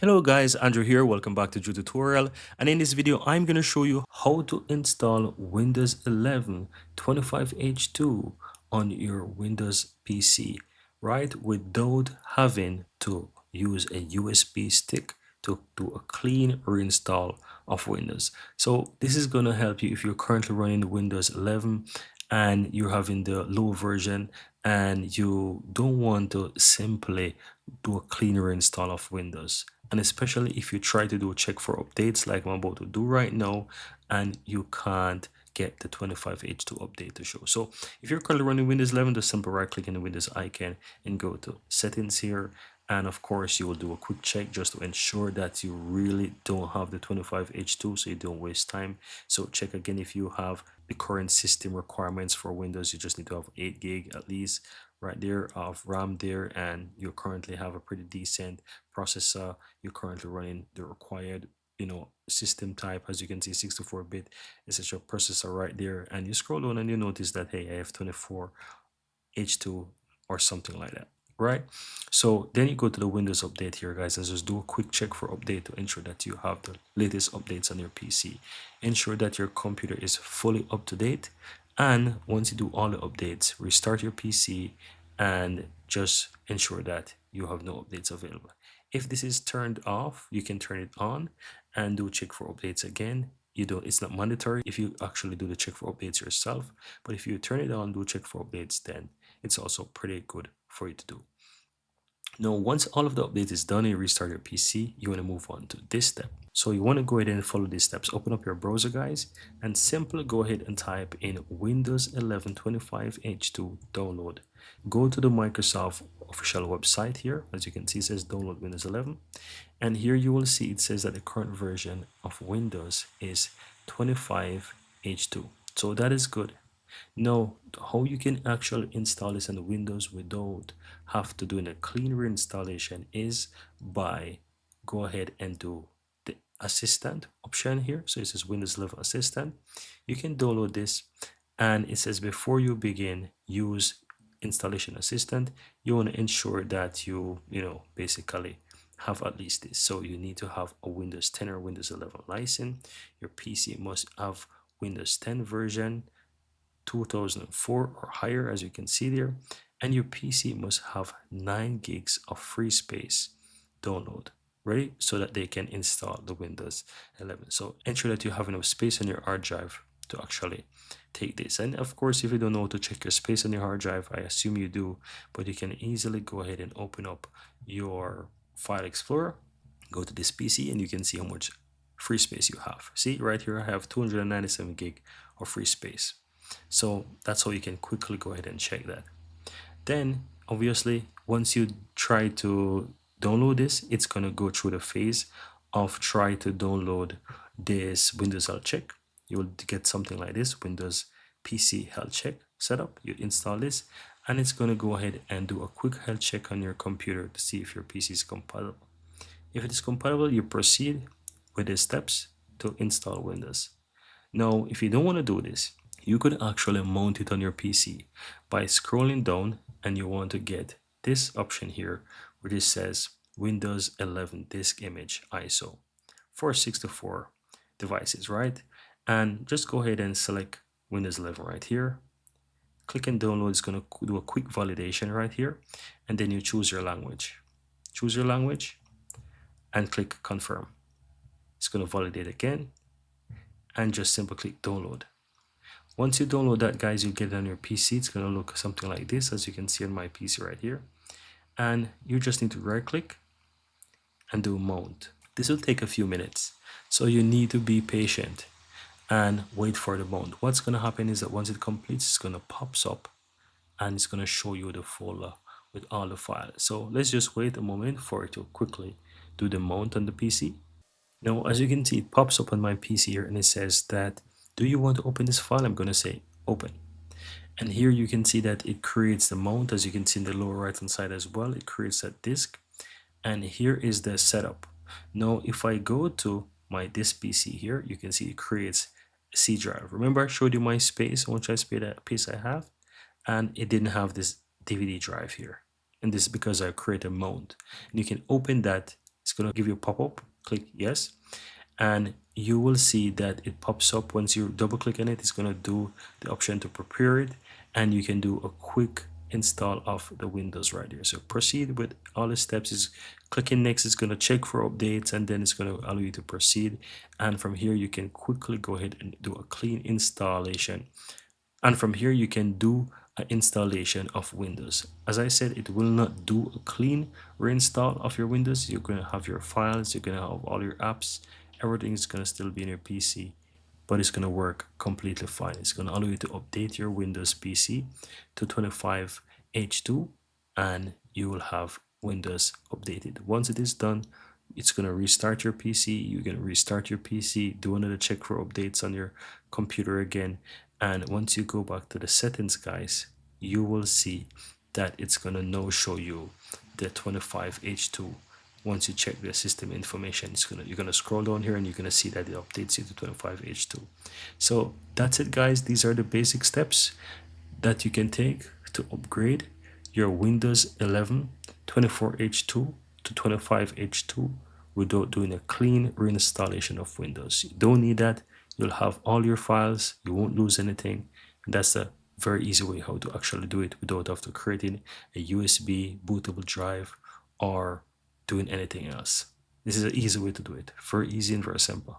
Hello guys, Andrew here. Welcome back to Drew Tutorial. And in this video, I'm going to show you how to install Windows 11 25H2 on your Windows PC, right? Without having to use a USB stick to do a clean reinstall of Windows. So this is going to help you if you're currently running Windows 11 and you're having the low version and you don't want to simply do a clean reinstall of Windows, and especially if you try to do a check for updates like I'm about to do right now and you can't get the 25H2 update to show. So if you're currently running Windows 11, just simply right click in the Windows icon and go to settings here, and of course you will do a quick check just to ensure that you really don't have the 25H2 so you don't waste time. So check again if you have the current system requirements for Windows. You just need to have 8 gig at least right there of RAM there, and you currently have a pretty decent processor. You're currently running the required system type, as you can see, 64-bit essential processor right there, and you scroll down and you notice that hey, I have 24H2 or something like that, right? So then you go to the Windows update here, guys, and just do a quick check for update to ensure that you have the latest updates on your PC. Ensure that your computer is fully up to date, and once you do all the updates, restart your PC and just ensure that you have no updates available. If this is turned off, you can turn it on and do check for updates again. You don't, it's not mandatory if you actually do the check for updates yourself, but if you turn it on, do check for updates, then it's also pretty good for you to do. Now, once all of the updates is done and you restart your PC, you want to move on to this step. So you want to go ahead and follow these steps. Open up your browser, guys, and simply go ahead and type in Windows 11 25H2 download. Go to the Microsoft official website here. As you can see, it says download Windows 11. And here you will see it says that the current version of Windows is 25H2. So that is good. Now, how you can actually install this on Windows without have to do a clean reinstallation is by go ahead and do the assistant option here. So it says Windows 11 Assistant. You can download this, and it says before you begin use installation assistant, you want to ensure that you basically have at least this. So you need to have a Windows 10 or Windows 11 license. Your PC must have Windows 10 version 2004 or higher, as you can see there, and your PC must have 9 gigs of free space download ready so that they can install the Windows 11. So ensure that you have enough space on your hard drive to actually take this. And of course, if you don't know how to check your space on your hard drive, I assume you do, but you can easily go ahead and open up your file explorer, go to this PC, and you can see how much free space you have. See right here, I have 297 gig of free space. So that's how you can quickly go ahead and check that. Then obviously, once you try to download this, it's going to go through the phase of try to download this Windows Health Check. You will get something like this, Windows PC Health Check setup. You install this, and it's going to go ahead and do a quick health check on your computer to see if your PC is compatible. If it is compatible, you proceed with the steps to install Windows. Now, if you don't want to do this, you could actually mount it on your PC by scrolling down, and you want to get this option here where it says Windows 11 disk image ISO for 64 devices, right? And just go ahead and select Windows 11 right here. Click and download. It's going to do a quick validation right here, and then you choose your language. Choose your language and click confirm. It's going to validate again, and just simply click download. Once you download that, guys, you get it on your PC. It's going to look something like this, as you can see on my PC right here. And you just need to right click and do mount. This will take a few minutes, so you need to be patient and wait for the mount. What's going to happen is that once it completes, it's going to pop up and it's going to show you the folder with all the files. So let's just wait a moment for it to quickly do the mount on the PC. Now, as you can see, it pops up on my PC here and it says that, do you want to open this file? I'm going to say open. And here you can see that it creates the mount, as you can see in the lower right hand side as well. It creates that disk. And here is the setup. Now, if I go to my this PC here, you can see it creates a C drive. Remember, I showed you my space, how much space I have, and it didn't have this DVD drive here. And this is because I created a mount. And you can open that. It's going to give you a pop-up. Click yes, and you will see that it pops up. Once you double click on it, it's going to do the option to prepare it, and you can do a quick install of the Windows right here. So proceed with all the steps. Is clicking next is going to check for updates, and then it's going to allow you to proceed. And from here you can quickly go ahead and do a clean installation, and from here you can do an installation of Windows. As I said, it will not do a clean reinstall of your Windows. You're going to have your files, you're going to have all your apps, everything is going to still be in your PC, but it's going to work completely fine. It's going to allow you to update your Windows PC to 25H2, and you will have Windows updated. Once it is done, it's going to restart your PC. You're going to restart your PC, do another check for updates on your computer again. And once you go back to the settings, guys, you will see that it's going to now show you the 25H2. Once you check the system information, you're gonna scroll down here and you're gonna see that it updates you to 25H2. So that's it, guys. These are the basic steps that you can take to upgrade your Windows 11 24H2 to 25H2 without doing a clean reinstallation of Windows. You don't need that. You'll have all your files, you won't lose anything. And that's a very easy way how to actually do it without have to creating a USB bootable drive or doing anything else. This is an easy way to do it. Very easy and very simple.